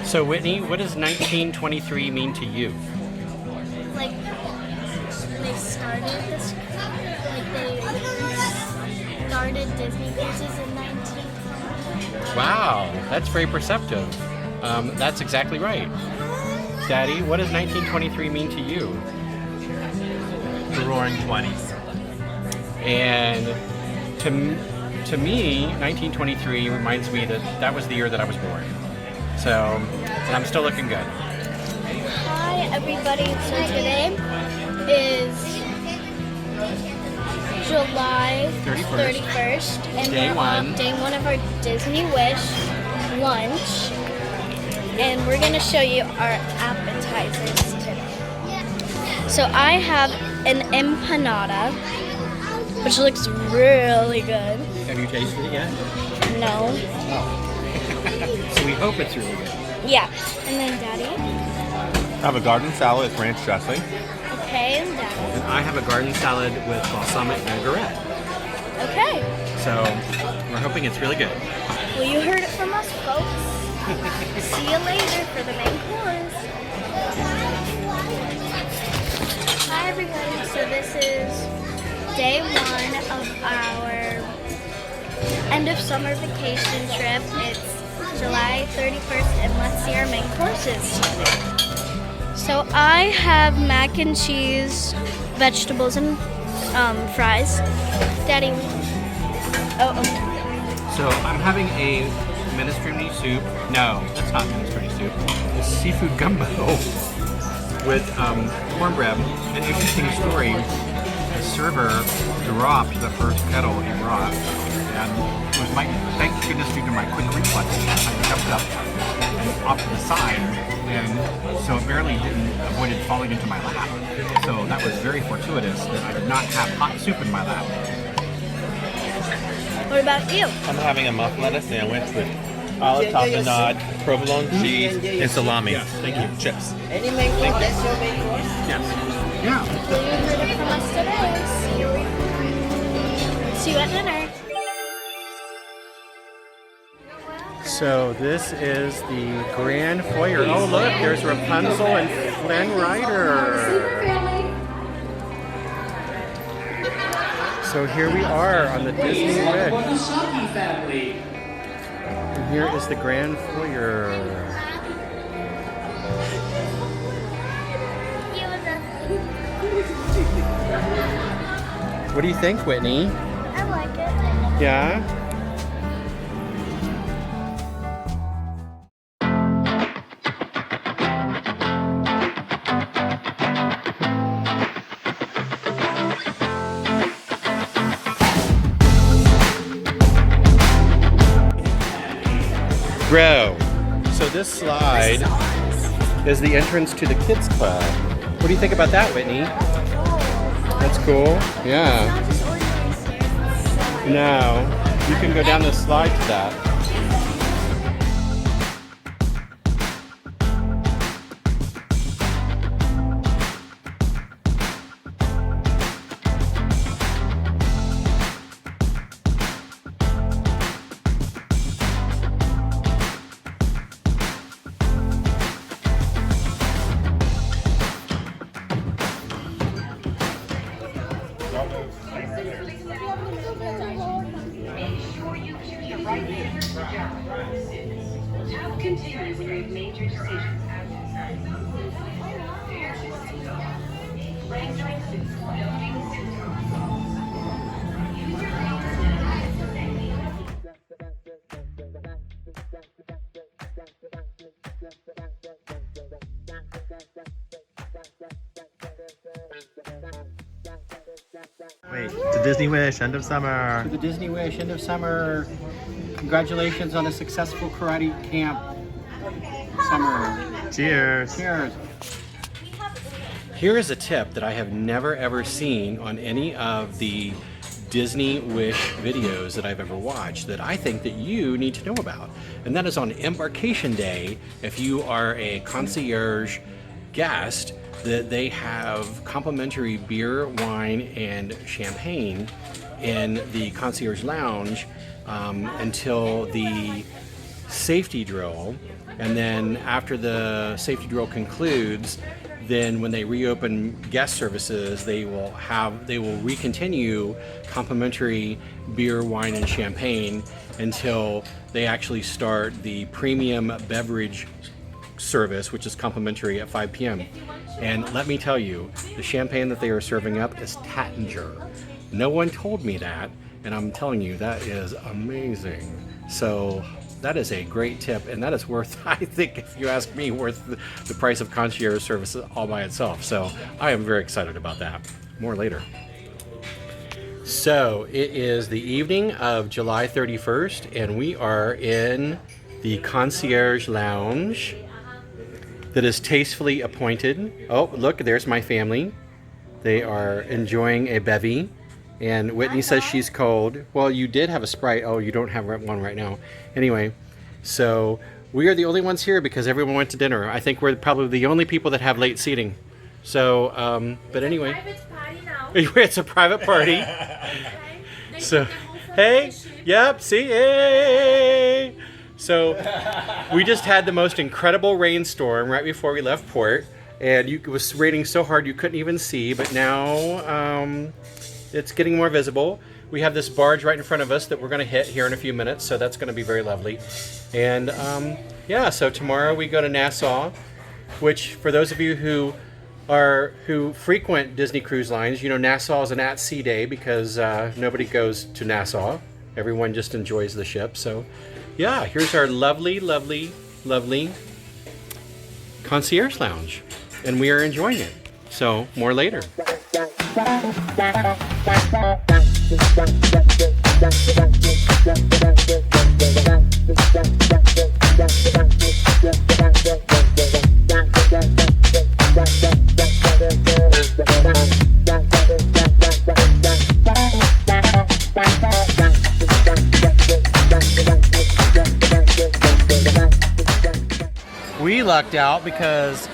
So Whitney, what does 1923 mean to you? Like they started this, like they started Disney Cruises in 1920. Wow, that's very perceptive. That's exactly right. Daddy, what does 1923 mean to you? The Roaring 20s. And to me, 1923 reminds me that that was the year that I was born. So, and I'm still looking good. Hi everybody, so today is July 31st and Day we're one. on day one of our Disney Wish lunch. And we're gonna show you our appetizers today. So I have an empanada, which looks really good. Have you tasted it yet? No. So we hope it's really good. Yeah. And then Daddy. I have a garden salad with ranch dressing. Okay, and Daddy. And I have a garden salad with balsamic vinaigrette. Okay. So we're hoping it's really good. Well, you heard it from us, folks. See you later for the main course. Hi, everybody. So this is day one of our end of summer vacation trip. It's July 31st, and let's see our main courses. So I have mac and cheese, vegetables, and fries. Daddy. Oh, okay. So I'm having a minestrone soup. No, that's not minestrone soup. It's seafood gumbo with cornbread. An interesting story. The server dropped the first kettle he brought, and it was thank goodness due to my quick reflexes, I jumped up and off to the side, and so it barely avoided falling into my lap. So that was very fortuitous that I did not have hot soup in my lap. What about you? I'm having a muff lettuce sandwich with olive tapenade, provolone cheese, and salami. Yes, thank you. Chips. Any main course? That's your main course? Yes. Yeah. Well, you heard it from us today. See you at dinner. So this is the grand foyer. Oh look, there's Rapunzel and Flynn Rider. So here we are on the Disney Wish. And here is the grand foyer. What do you think, Whitney? I like it. Yeah? Grow. So this slide is the entrance to the kids club. What do you think about that, Whitney? That's cool. Yeah. Not just ordinary stairs. No, you can go down the slide to that. Continue when you have made your decision. Wait, to Disney Wish, end of summer. To the Disney Wish, end of summer. Congratulations on a successful karate camp summer. Cheers. Cheers. Here is a tip that I have never ever seen on any of the Disney Wish videos that I've ever watched that I think that you need to know about. And that is on Embarkation Day, if you are a concierge guest, that they have complimentary beer, wine, and champagne in the concierge lounge until the safety drill, and then after the safety drill concludes, then when they reopen guest services, they will recontinue complimentary beer, wine, and champagne until they actually start the premium beverage service, which is complimentary at 5 p.m. And let me tell you, the champagne that they are serving up is Tattinger. No one told me that, and I'm telling you, that is amazing. So that is a great tip, and that is worth, I think, if you ask me, worth the price of concierge services all by itself. So I am very excited about that. More later. So it is the evening of July 31st, and we are in the Concierge Lounge that is tastefully appointed. Oh, look, there's my family. They are enjoying a bevy. And Whitney says she's cold. Well, you did have a Sprite. Oh, you don't have one right now. Anyway, so we are the only ones here because everyone went to dinner. I think we're probably the only people that have late seating. So, but anyway. It's a private party. So, hey, yep, see, hey. So, we just had the most incredible rainstorm right before we left port. And it was raining so hard you couldn't even see. But now, it's getting more visible. We have this barge right in front of us that we're going to hit here in a few minutes, so that's going to be very lovely. And yeah, so tomorrow we go to Nassau, which for those of you who frequent Disney Cruise Lines, you know Nassau is an at-sea day because nobody goes to Nassau. Everyone just enjoys the ship. So yeah, here's our lovely, lovely, lovely concierge lounge, and we are enjoying it. So more later. We lucked out because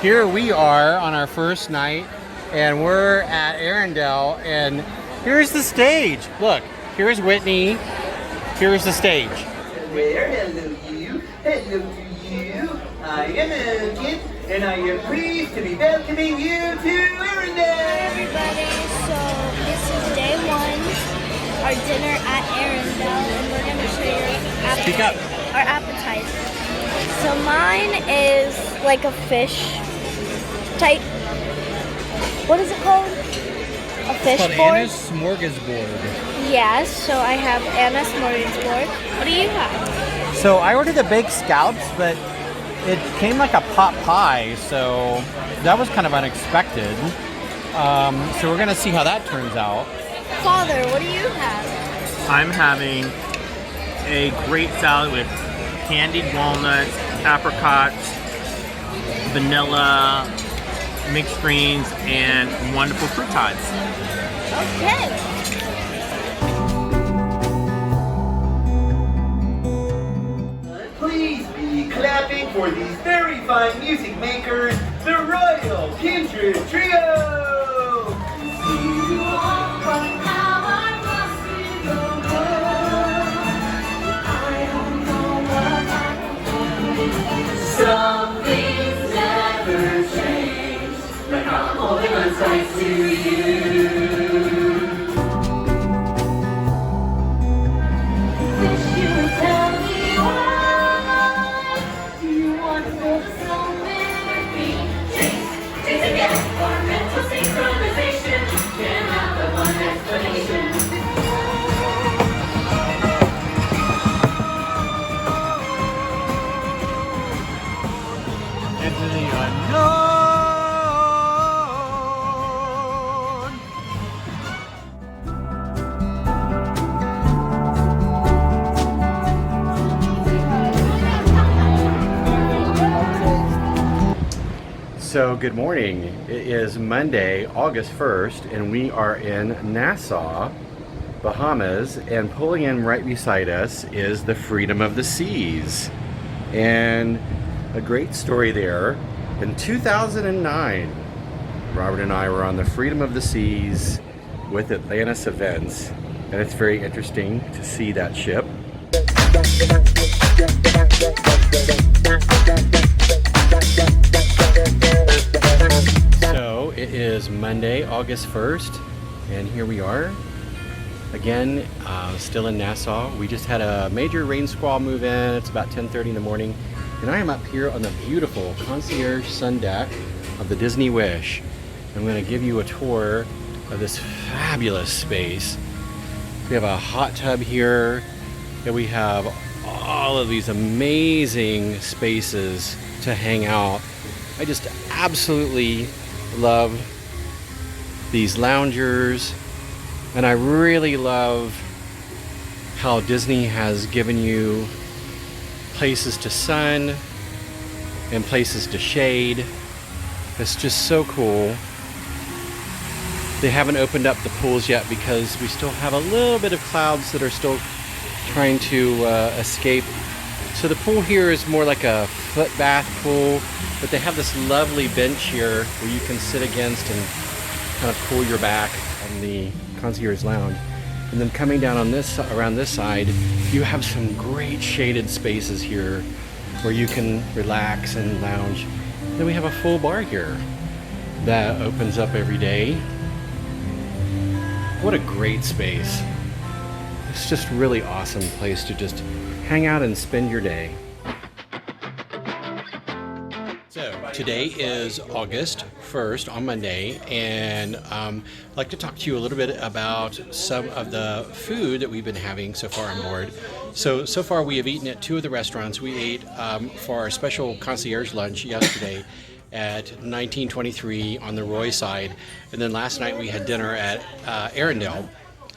here we are on our first night, and we're at Arendelle, and here's the stage. Look, here's Whitney. Here's the stage. Where? Hello you. Hello to you. I am Elkin, and I am pleased to be welcoming you to Arendelle. Hi everybody, so this is day one, our dinner at Arendelle, and we're going to show you Speak up. our appetizer. So mine is like a fish type, what is it called? A fish It's called board? Anna's Smorgasbord. Yes, so I have Anna's smorgasbord. What do you have? So I ordered the baked scallops, but it came like a pot pie, so that was kind of unexpected. So we're gonna see how that turns out. Father, what do you have? I'm having a great salad with candied walnuts, apricots, vanilla, mixed greens, and wonderful croutons. Okay. Please be clapping for these very fine music makers, the Royal Kindred Trio! Some things never change, but I'm holding on tight to you. Wish you would tell me why. Do you want to build a snowman with me? Taste again for mental synchronization. Can't have the one explanation. Into the unknown. So good morning. It is Monday, August 1st, and we are in Nassau, Bahamas, and pulling in right beside us is the Freedom of the Seas. And a great story there. In 2009, Robert and I were on the Freedom of the Seas with Atlantis Events, and it's very interesting to see that ship. So it is Monday, August 1st, and here we are again, still in Nassau. We just had a major rain squall move in. It's about 10:30 in the morning, and I am up here on the beautiful Concierge sun deck of the Disney Wish. I'm going to give you a tour of this fabulous space. We have a hot tub here, and we have all of these amazing spaces to hang out. I just absolutely love these loungers, and I really love how Disney has given you places to sun and places to shade. It's just so cool. They haven't opened up the pools yet because we still have a little bit of clouds that are still trying to escape. So the pool here is more like a foot bath pool, but they have this lovely bench here where you can sit against and kind of cool your back on the Concierge Lounge. And then coming down on this, around this side, you have some great shaded spaces here where you can relax and lounge. Then we have a full bar here that opens up every day. What a great space. It's just a really awesome place to just hang out and spend your day. So today is August 1st on Monday, and I'd like to talk to you a little bit about some of the food that we've been having so far on board. So far we have eaten at 2 of the restaurants. We ate for our special concierge lunch yesterday at 1923 on the Roy side, and then last night we had dinner at Arendelle.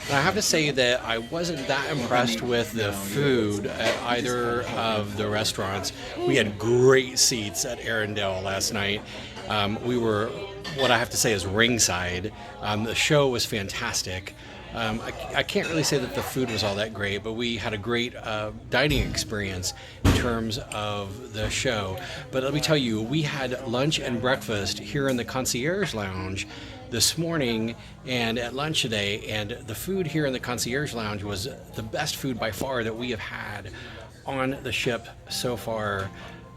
And I have to say that I wasn't that impressed with the food at either of the restaurants. We had great seats at Arendelle last night. We were, what I have to say, is ringside. The show was fantastic. I can't really say that the food was all that great, but we had a great dining experience in terms of the show. But let me tell you, we had lunch and breakfast here in the Concierge Lounge this morning and at lunch today, and the food here in the Concierge Lounge was the best food by far that we have had on the ship so far.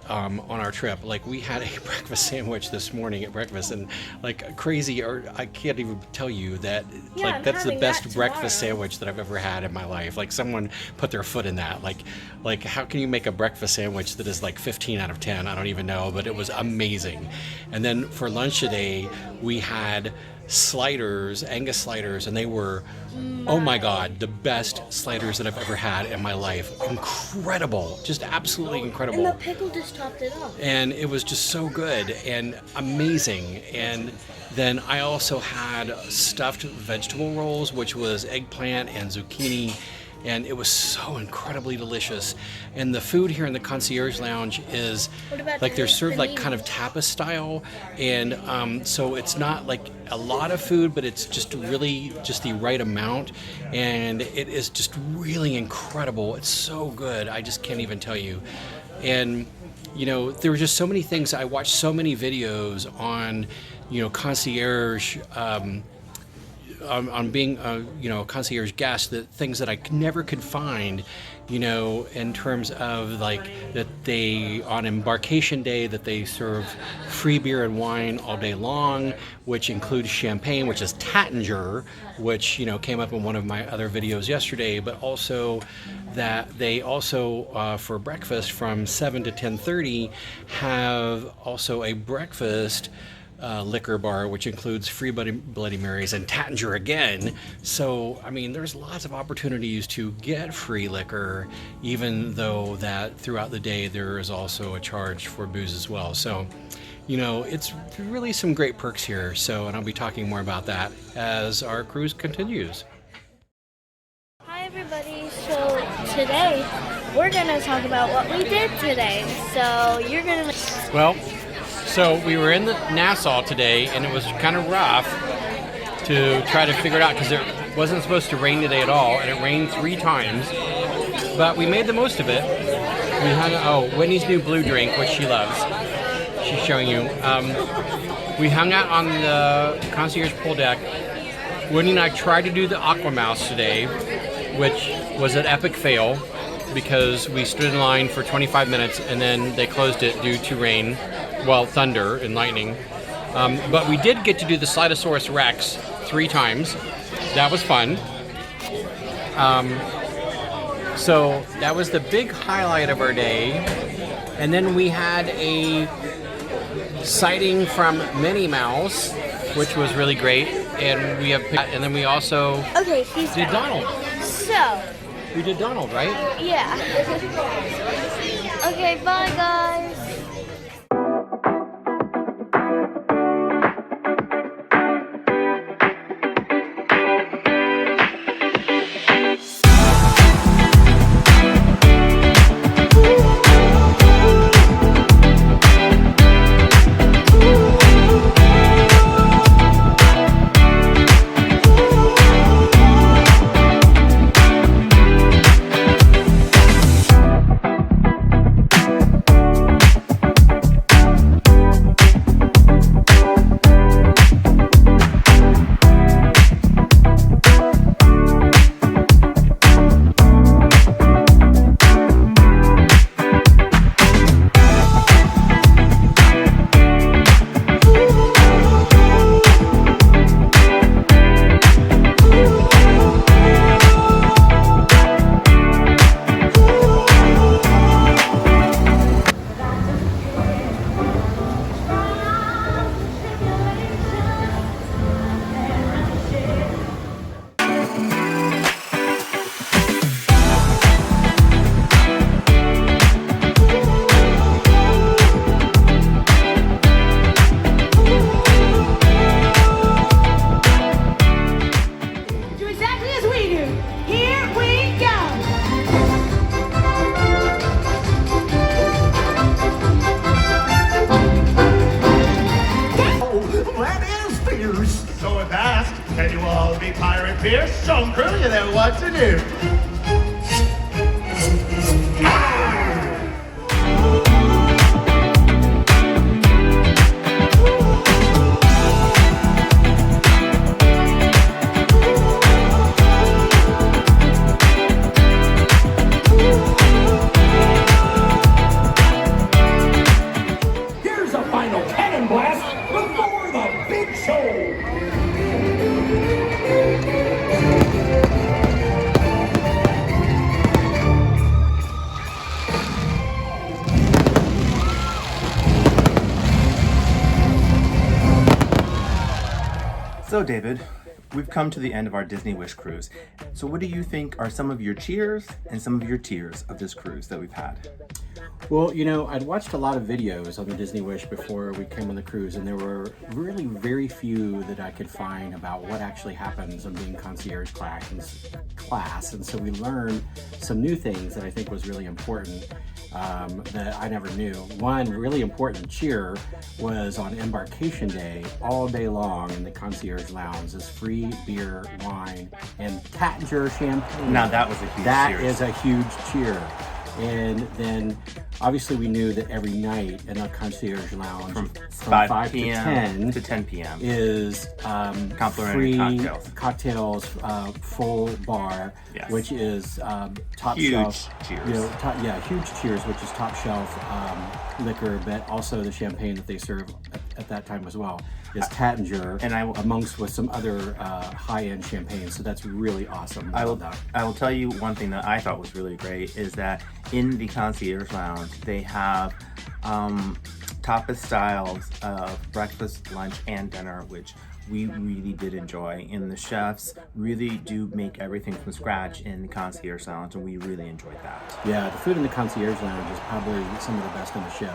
On our trip, like, we had a breakfast sandwich this morning at breakfast, and like crazy, or I can't even tell you that, Yeah, like, I'm that's the having best that breakfast tomorrow. sandwich that I've ever had in my life. Like, someone put their foot in that. Like how can you make a breakfast sandwich that is like 15 out of 10? I don't even know, but it was amazing. And then for lunch today, we had sliders, Angus sliders, and they were, oh my God, the best sliders that I've ever had in my life. Incredible, just absolutely incredible. And the pickle just topped it off. And it was just so good and amazing. And then I also had stuffed vegetable rolls, which was eggplant and zucchini, and it was so incredibly delicious. And the food here in the Concierge Lounge is like, they're served like kind of tapas style, and so it's not like a lot of food, but it's just really just the right amount, and it is just really incredible. It's so good, I just can't even tell you. And you know, there were just so many things. I watched so many videos on, you know, concierge, on being a, you know, concierge guest, that things that I never could find, you know, in terms of like that they, on embarkation day, that they serve free beer and wine all day long, which includes champagne, which is Tattinger, which, you know, came up in one of my other videos yesterday, but also that they also, for breakfast from 7 to 10:30, have also a breakfast liquor bar, which includes free Bloody Marys and Tattinger again. So, I mean, there's lots of opportunities to get free liquor, even though that throughout the day there is also a charge for booze as well. So, you know, it's really some great perks here. So, and I'll be talking more about that as our cruise continues. Hi everybody, so today we're going to talk about what we did today. So you're going to... Well, so we were in the Nassau today, and it was kind of rough to try to figure it out because it wasn't supposed to rain today at all, and it rained 3 times. But we made the most of it. We hung Whitney's new blue drink, which she loves. She's showing you. We hung out on the concierge pool deck. Whitney and I tried to do the Aqua Mouse today, which was an epic fail. because we stood in line for 25 minutes and then they closed it due to rain, well, thunder and lightning. But we did get to do the Slidosaurus Rex 3 times. That was fun. So that was the big highlight of our day. And then we had a sighting from Minnie Mouse, which was really great. And and then we also Okay, he's did back. Donald. So, We did Donald, right? yeah. Okay, bye guys. Do exactly as we do. Here we go. That is fierce. So if asked, can you all be pirate fierce? Some crew you know what to do. Here's a final cannon blast before the big show. So, David, we've come to the end of our Disney Wish cruise. So, what do you think are some of your cheers and some of your tears of this cruise that we've had? Well, you know, I'd watched a lot of videos on the Disney Wish before we came on the cruise, and there were really very few that I could find about what actually happens on being concierge class. And so we learned some new things that I think was really important that I never knew. One really important cheer was on embarkation day, all day long in the concierge lounge, is free beer, wine, and Tattinger champagne. Now, that was a huge That cheer. is a huge cheer. And then obviously we knew that every night in the concierge lounge from 5 p.m. to 10 to 10 p.m. is Complimentary free cocktails. full bar, Yes. which is top Huge shelf. cheers. You know, huge cheers, which is top shelf liquor, but also the champagne that they serve at that time as well is Tattinger, and amongst with some other high-end champagne. So that's really awesome. I love that. will tell you one thing that I thought was really great is that in the concierge lounge they have tapas styles of breakfast, lunch, and dinner, which we really did enjoy. And the chefs really do make everything from scratch in the concierge lounge, and we really enjoyed that. Yeah, the food in the concierge lounge is probably some of the best on the ship.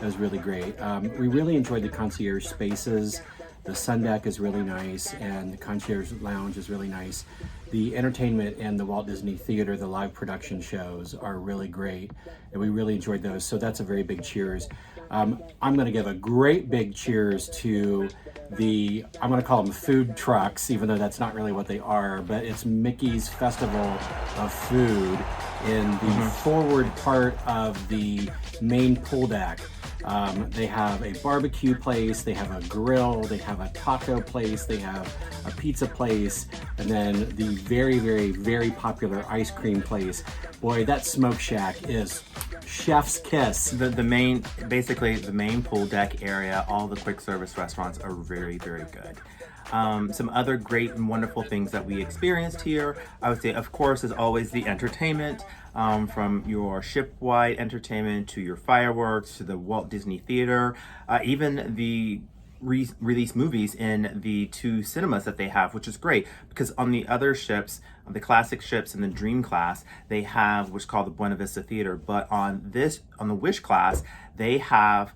It was really great. We really enjoyed the concierge spaces. The sun deck is really nice, and the concierge lounge is really nice. The entertainment and the Walt Disney Theater, the live production shows are really great, and we really enjoyed those. So that's a very big cheers. I'm going to give a great big cheers to I'm going to call them food trucks, even though that's not really what they are, but it's Mickey's Festival of Food in the forward part of the main pool deck. They have a barbecue place, they have a grill, they have a taco place, they have a pizza place, and then the very, very, very popular ice cream place. Boy, that Smoke Shack is chef's kiss. Basically the main pool deck area, all the quick service restaurants are very, very good. Some other great and wonderful things that we experienced here, I would say, of course, is always the entertainment, from your ship-wide entertainment to your fireworks to the Walt Disney Theater, even the release movies in the 2 cinemas that they have, which is great because on the other ships, the classic ships in the Dream class, they have what's called the Buena Vista Theater, but on the Wish class, they have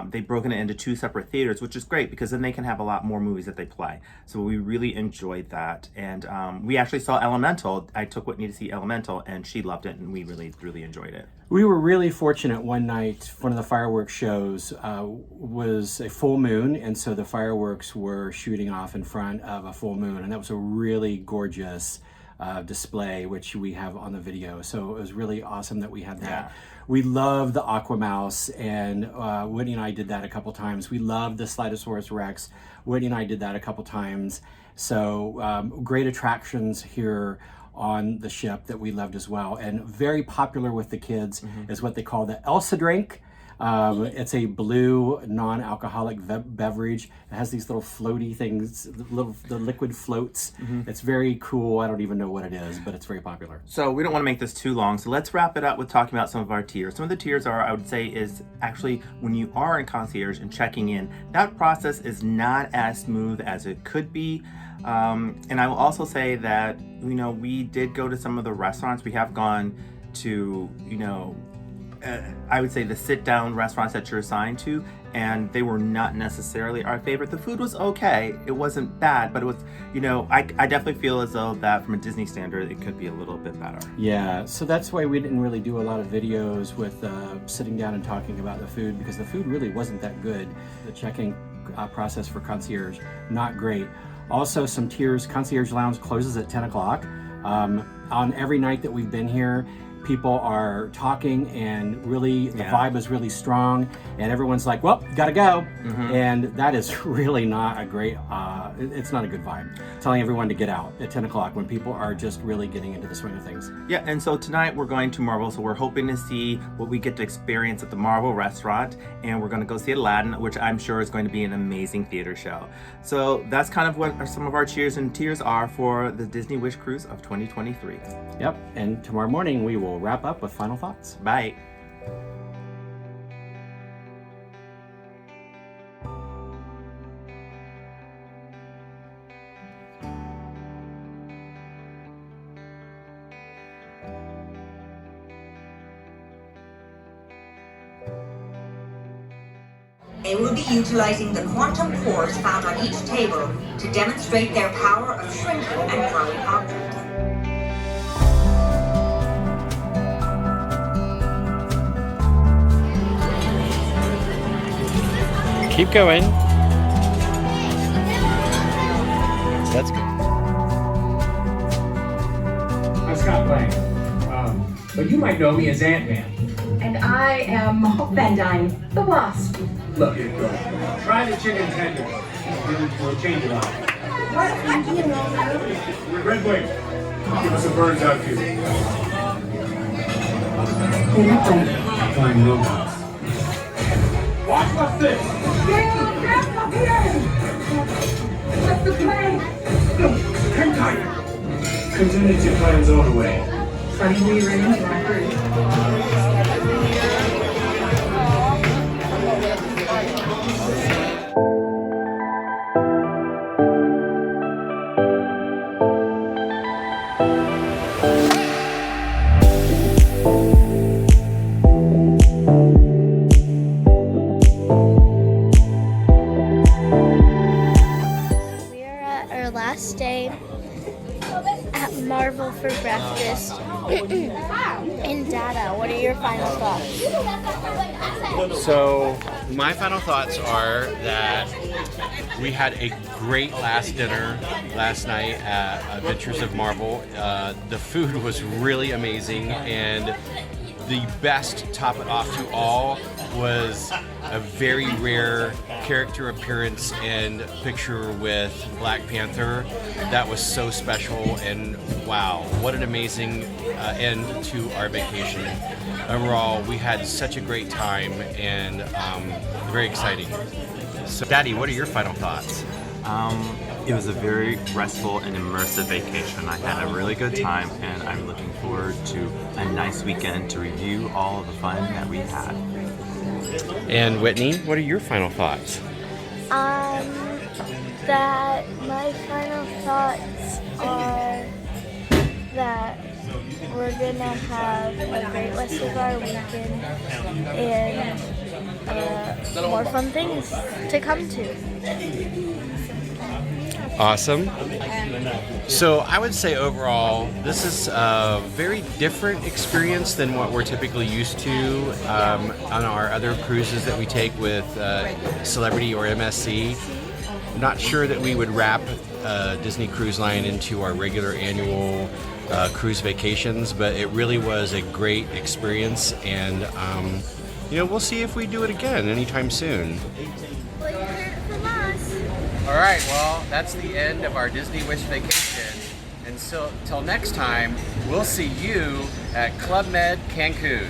they've broken it into 2 separate theaters, which is great because then they can have a lot more movies that they play. So we really enjoyed that. And we actually saw Elemental. I took Whitney to see Elemental and she loved it and we really, really enjoyed it. We were really fortunate one night. One of the fireworks shows was a full moon, and so the fireworks were shooting off in front of a full moon, and that was a really gorgeous display, which we have on the video. So it was really awesome that we had that. Yeah. We love the Aquamouse, and Whitney and I did that a couple times. We love the Slidosaurus Rex. Whitney and I did that a couple times. So great attractions here on the ship that we loved as well. And very popular with the kids is what they call the Elsa drink. It's a blue non-alcoholic beverage. It has these little floaty things, the liquid floats. It's very cool. I don't even know what it is, but it's very popular. So we don't want to make this too long, so let's wrap it up with talking about some of our tiers. Some of the tiers are, I would say, is actually when you are in Concierge and checking in, that process is not as smooth as it could be. And I will also say that, we did go to some of the restaurants. We have gone to, I would say the sit-down restaurants that you're assigned to, and they were not necessarily our favorite. The food was okay. It wasn't bad, but it was, I definitely feel as though that from a Disney standard, it could be a little bit better. Yeah, so that's why we didn't really do a lot of videos with sitting down and talking about the food, because the food really wasn't that good. The check-in process for Concierge, not great. Also, some tiers, Concierge Lounge closes at 10 o'clock. On every night that we've been here, people are talking and really the vibe is really strong and everyone's like, well, gotta go. And that is really not a great, it's not a good vibe. Telling everyone to get out at 10 o'clock when people are just really getting into the swing of things. Yeah, and so tonight we're going to Marvel, so we're hoping to see what we get to experience at the Marvel restaurant, and we're gonna go see Aladdin, which I'm sure is going to be an amazing theater show. So that's kind of what some of our cheers and tiers are for the Disney Wish Cruise of 2023. Yep, and tomorrow morning we will wrap up with final thoughts. Bye. They will be utilizing the quantum cores found on each table to demonstrate their power of shrinking and growing objects. Keep going. That's good. I'm Scott Lang, but you might know me as Ant-Man. And I am Hope Van Dyne, the Wasp. Look, try the chicken tender. We'll change it up. Red Wing, give us a bird's eye view. Flying robots. Watch what's this? What's the plan? Hang tight. Contingency plans on the way. Funny who you ran into on cruise. Last day at Marvel for breakfast. And Dada, what are your final thoughts? So my final thoughts are that we had a great last dinner last night at Adventures of Marvel. The food was really amazing, and the best top it off to all was a very rare character appearance and picture with Black Panther. That was so special, and wow, what an amazing end to our vacation. Overall, we had such a great time and very exciting. So, Daddy, what are your final thoughts? It was a very restful and immersive vacation. I had a really good time, and I'm looking forward to a nice weekend to review all of the fun that we had. And Whitney, what are your final thoughts? That my final thoughts are that we're gonna have a great rest of our weekend and more fun things to come to. Awesome. So I would say overall, this is a very different experience than what we're typically used to on our other cruises that we take with Celebrity or MSC. I'm not sure that we would wrap Disney Cruise Line into our regular annual cruise vacations, but it really was a great experience, and we'll see if we do it again anytime soon. Well, you heard it from us. All right, well, that's the end of our Disney Wish vacation. And so, till next time, we'll see you at Club Med Cancun.